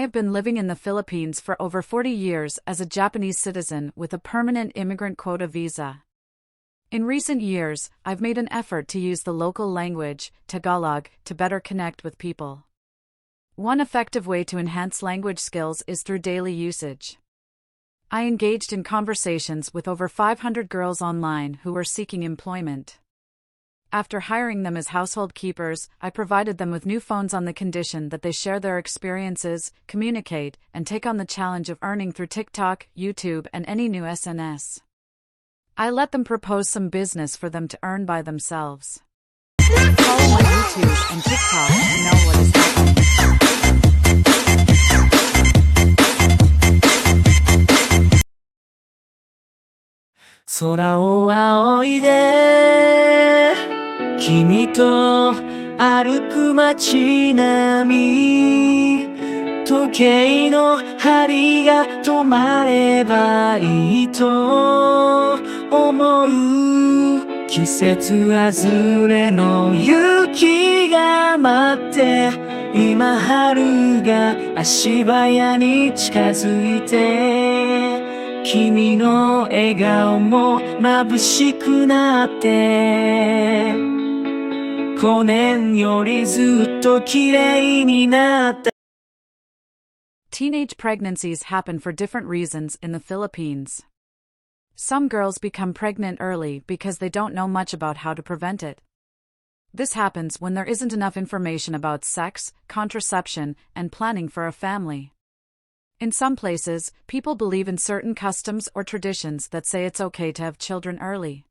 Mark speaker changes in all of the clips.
Speaker 1: have been living in the Philippines for over 40 years as a Japanese citizen with a permanent immigrant quota visa. In recent years, I've made an effort to use the local language, Tagalog, to better connect with people. One effective way to enhance language skills is through daily usage. I engaged in conversations with over 500 girls online who were seeking employment. After hiring them as household keepers, I provided them with new phones on the condition that they share their experiences, communicate, and take on the challenge of earning through TikTok, YouTube, and any new SNS. I let them propose some business for them to earn by themselves. Follow my YouTube and TikTok to know what is happening.
Speaker 2: 空を仰いで君と歩く街並み時計の針が止まればいいと思う季節外れの雪が待って今春が足早に近づいて君の笑顔も眩しくなって去年よりずっと綺麗になった
Speaker 1: Teenage pregnancies happen for different reasons in the Philippines. Some girls become pregnant early because they don't know much about how to prevent it. This happens when there isn't enough information about sex, contraception, and planning for a family. In some places, people believe in certain customs or traditions that say it's okay to have children early.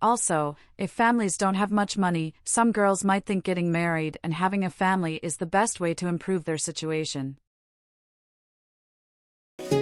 Speaker 1: Also, if families don't have much money, some girls might think getting married and having a family is the best way to improve their situation.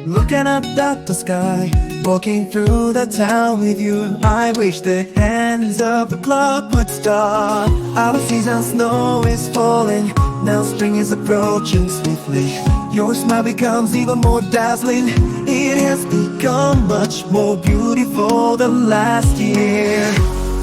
Speaker 3: Looking up at the sky, walking through the town with you. I wish the hands of the clock would stop. Out of season, snow is falling. Now spring is approaching swiftly. Your smile becomes even more dazzling. It has become much more beautiful than last year.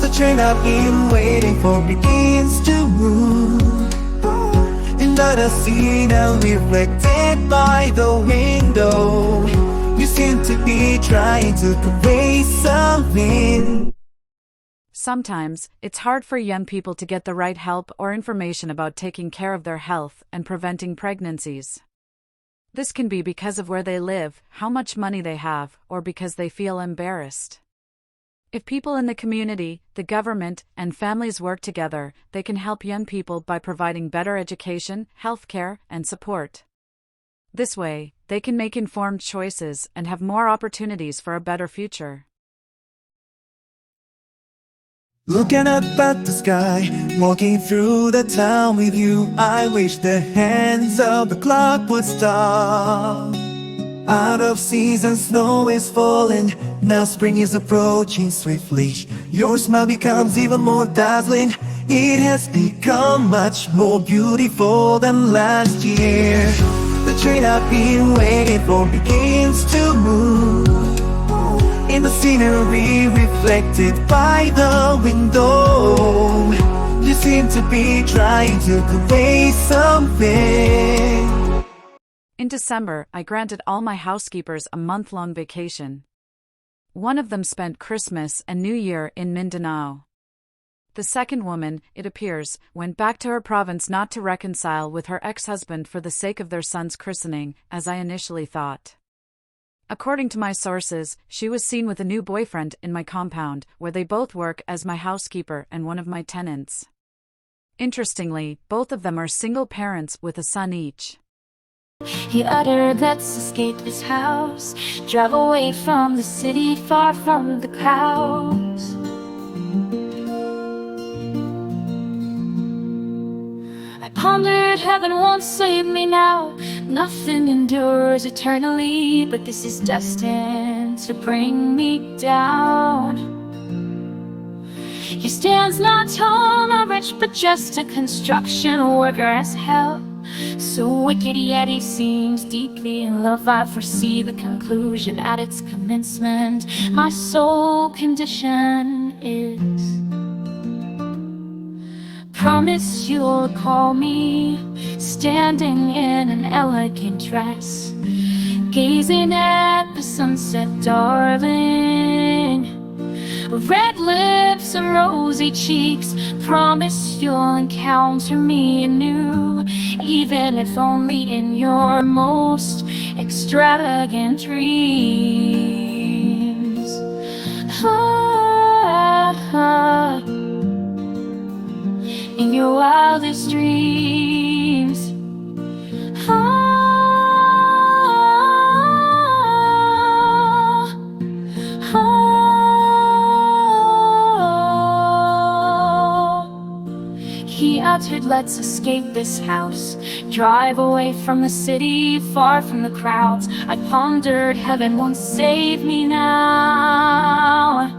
Speaker 3: The train I've been waiting for begins to move. And I see now reflected by the window. You seem to be trying to convey something.
Speaker 1: Sometimes, it's hard for young people to get the right help or information about taking care of their health and preventing pregnancies. This can be because of where they live, how much money they have, or because they feel embarrassed. If people in the community, the government, and families work together, they can help young people by providing better education, healthcare, and support. This way, they can make informed choices and have more opportunities for a better future.
Speaker 3: Looking up at the sky, walking through the town with you. I wish the hands of the clock would stop. Out of season, snow is falling. Now spring is approaching swiftly. Your smile becomes even more dazzling. It has become much more beautiful than last year. The train I've been waiting for begins to move. In the scenery reflected by the window, you seem to be trying to convey something.
Speaker 1: In December, I granted all my housekeepers a month-long vacation. One of them spent Christmas and New Year in Mindanao. The second woman, it appears, went back to her province not to reconcile with her ex-husband for the sake of their son's christening, as I initially thought. According to my sources, she was seen with a new boyfriend in my compound, where they both work as my housekeeper and one of my tenants. Interestingly, both of them are single parents with a son each.
Speaker 4: He uttered, let's escape this house, drive away from the city, far from the crowds. I pondered, heaven won't save me now. Nothing endures eternally, but this is destined to bring me down. He stands not tall, not rich, but just a construction worker as hell. So wicked yet he seems deeply in love. I foresee the conclusion at its commencement. My sole condition is Promise you'll call me, standing in an elegant dress, gazing at the sunset, darling. Red lips and rosy cheeks, promise you'll encounter me anew, even if only in your most extravagant dreams. In your wildest dreams. He uttered, let's escape this house, drive away from the city, far from the crowds. I pondered, heaven won't save me now.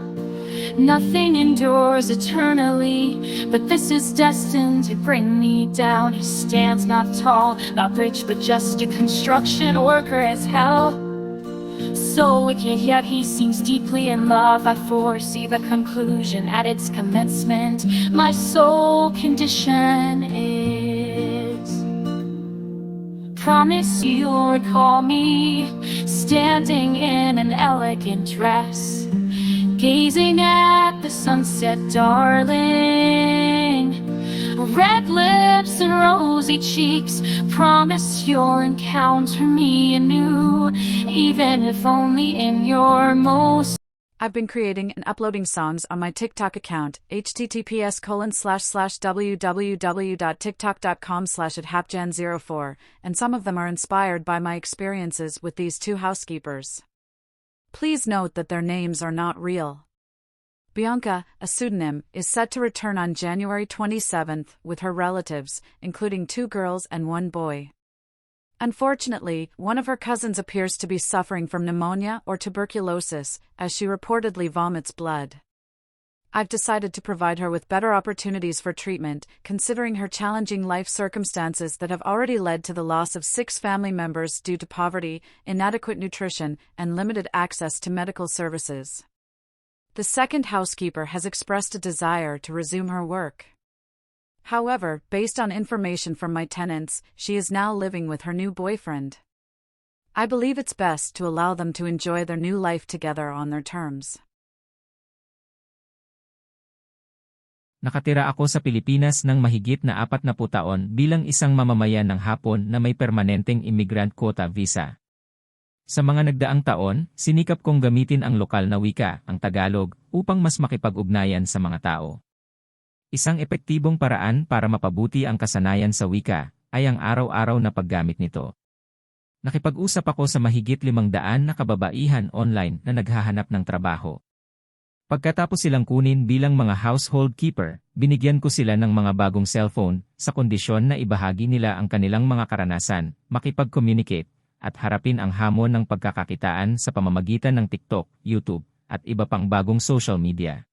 Speaker 4: Nothing endures eternally, but this is destined to bring me down. He stands not tall, not rich, but just a construction worker as hell. So wicked, yet he seems deeply in love. I foresee the conclusion at its commencement. My sole condition is, promise you'll recall me, standing in an elegant dress, gazing at the sunset, darling. Red lips and rosy cheeks, promise you'll encounter me anew, even if only in your most.
Speaker 1: I've been creating and uploading songs on my TikTok account, https://www.tiktok.com/@hapgen04, and some of them are inspired by my experiences with these two housekeepers. Please note that their names are not real. Bianca, a pseudonym, is set to return on January 27th with her relatives, including 2 girls and 1 boy. Unfortunately, one of her cousins appears to be suffering from pneumonia or tuberculosis, as she reportedly vomits blood. I've decided to provide her with better opportunities for treatment, considering her challenging life circumstances that have already led to the loss of 6 family members due to poverty, inadequate nutrition, and limited access to medical services. The second housekeeper has expressed a desire to resume her work. However, based on information from my tenants, she is now living with her new boyfriend. I believe it's best to allow them to enjoy their new life together on their terms.
Speaker 5: Nakatira ako sa Pilipinas ng mahigit na 40 taon bilang isang mamamayan ng Hapon na may permanenteng immigrant quota visa. Sa mga nagdaang taon, sinikap kong gamitin ang lokal na wika, ang Tagalog, upang mas makipag-ugnayan sa mga tao. Isang epektibong paraan para mapabuti ang kasanayan sa wika ay ang araw-araw na paggamit nito. Nakipag-usap ako sa mahigit 500 na kababaihan online na naghahanap ng trabaho. Pagkatapos silang kunin bilang mga household keeper, binigyan ko sila ng mga bagong cellphone sa kondisyon na ibahagi nila ang kanilang mga karanasan, makipag-communicate, at harapin ang hamon ng pagkakakitaan sa pamamagitan ng TikTok, YouTube, at iba pang bagong social media.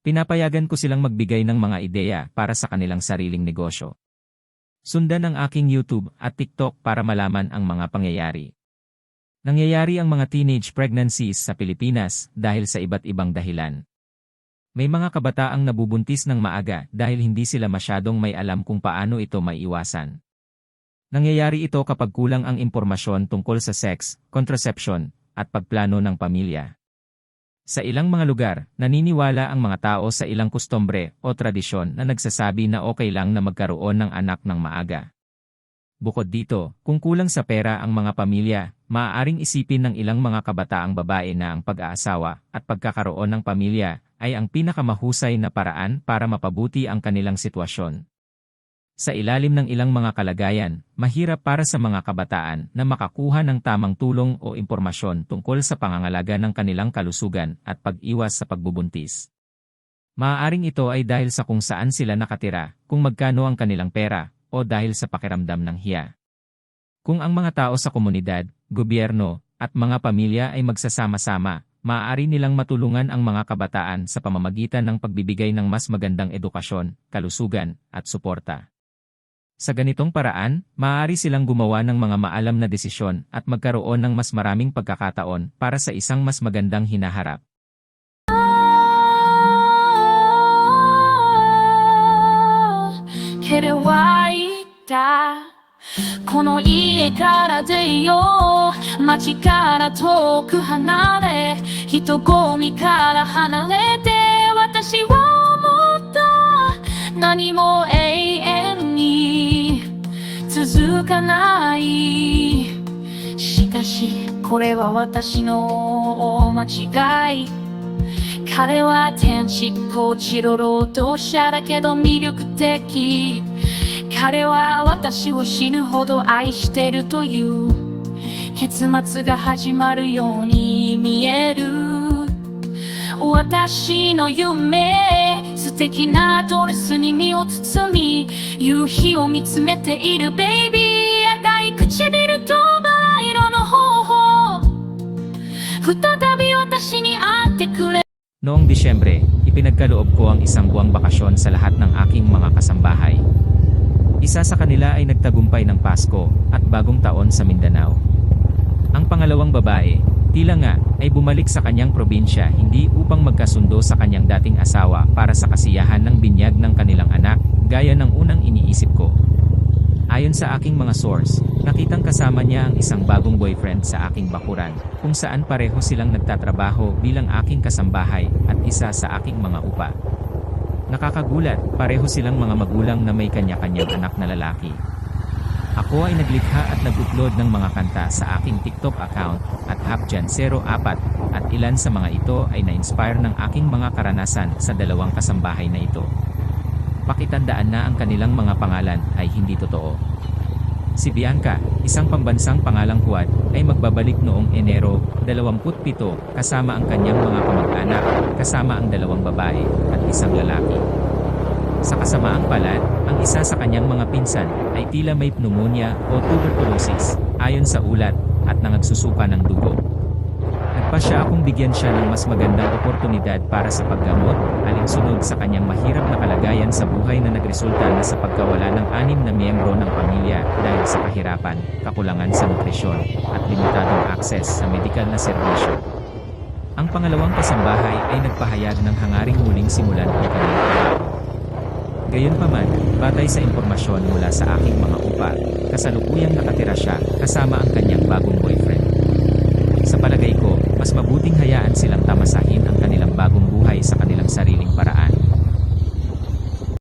Speaker 5: Pinapayagan ko silang magbigay ng mga ideya para sa kanilang sariling negosyo. Sundan ang aking YouTube at TikTok para malaman ang mga pangyayari. Nangyayari ang mga teenage pregnancies sa Pilipinas dahil sa iba't ibang dahilan. May mga kabataang nabubuntis ng maaga dahil hindi sila masyadong may alam kung paano ito maiiwasan. Nangyayari ito kapag kulang ang impormasyon tungkol sa sex, contraception, at pagplano ng pamilya. Sa ilang mga lugar, naniniwala ang mga tao sa ilang kustombre o tradisyon na nagsasabi na okay lang na magkaroon ng anak ng maaga. Bukod dito, kung kulang sa pera ang mga pamilya, maaaring isipin ng ilang mga kabataang babae na ang pag-aasawa at pagkakaroon ng pamilya ay ang pinakamahusay na paraan para mapabuti ang kanilang sitwasyon. Sa ilalim ng ilang mga kalagayan, mahirap para sa mga kabataan na makakuha ng tamang tulong o impormasyon tungkol sa pangangalaga ng kanilang kalusugan at pag-iwas sa pagbubuntis. Maaaring ito ay dahil sa kung saan sila nakatira, kung magkano ang kanilang pera, o dahil sa pakiramdam ng hiya. Kung ang mga tao sa komunidad, gobyerno, at mga pamilya ay magsasama-sama, maaari nilang matulungan ang mga kabataan sa pamamagitan ng pagbibigay ng mas magandang edukasyon, kalusugan, at suporta. Sa ganitong paraan, maaari silang gumawa ng mga maalam na desisyon at magkaroon ng mas maraming pagkakataon para sa isang mas magandang hinaharap.
Speaker 4: けで湧いたこの家から出よう街から遠く離れ人混みから離れて私は思った何も永遠に続かないしかしこれは私の間違い彼は天使こちろ労働者だけど魅力的彼は私を死ぬほど愛してるという結末が始まるように見える私の夢素敵なドレスに身を包み夕日を見つめているベイビー赤い唇とバラ色の頬再び私に会ってくれ
Speaker 5: Noong Disyembre, ipinagkaloob ko ang isang buwang bakasyon sa lahat ng aking mga kasambahay. Isa sa kanila ay nagtagumpay ng Pasko at Bagong Taon sa Mindanao. Ang pangalawang babae, tila nga, ay bumalik sa kanyang probinsya hindi upang magkasundo sa kanyang dating asawa para sa kasiyahan ng binyag ng kanilang anak, gaya ng unang iniisip ko. Ayon sa aking mga source, nakitang kasama niya ang isang bagong boyfriend sa aking bakuran, kung saan pareho silang nagtatrabaho bilang aking kasambahay at isa sa aking mga upa. Nakakagulat, pareho silang mga magulang na may kanya-kanyang anak na lalaki. Ako ay naglikha at nag-upload ng mga kanta sa aking TikTok account at Hapjan04 at ilan sa mga ito ay na-inspire ng aking mga karanasan sa dalawang kasambahay na ito. Pakitandaan na ang kanilang mga pangalan ay hindi totoo. Si Bianca, isang pambansang pangalang Huwad, ay magbabalik noong Enero 27 kasama ang kanyang mga kamag-anak, kasama ang dalawang babae at isang lalaki. Sa kasamaang palad, ang isa sa kanyang mga pinsan ay tila may pneumonia o tuberculosis, ayon sa ulat, at nangagsusuka ng dugo. Nagpasya akong bigyan siya ng mas magandang oportunidad para sa paggamot, alinsunod sa kanyang mahirap na kalagayan sa buhay na nagresulta na sa pagkawala ng 6 na miyembro ng pamilya dahil sa kahirapan, kakulangan sa nutrisyon, at limitadong akses sa medikal na serbisyo. Ang pangalawang kasambahay ay nagpahayag ng hangaring muling simulan ang kanyang trabaho. Gayunpaman, batay sa impormasyon mula sa aking mga upa, kasalukuyang nakatira siya kasama ang kanyang bagong boyfriend. Sa palagay ko, mas mabuting hayaan silang tamasahin ang kanilang bagong buhay sa kanilang sariling paraan.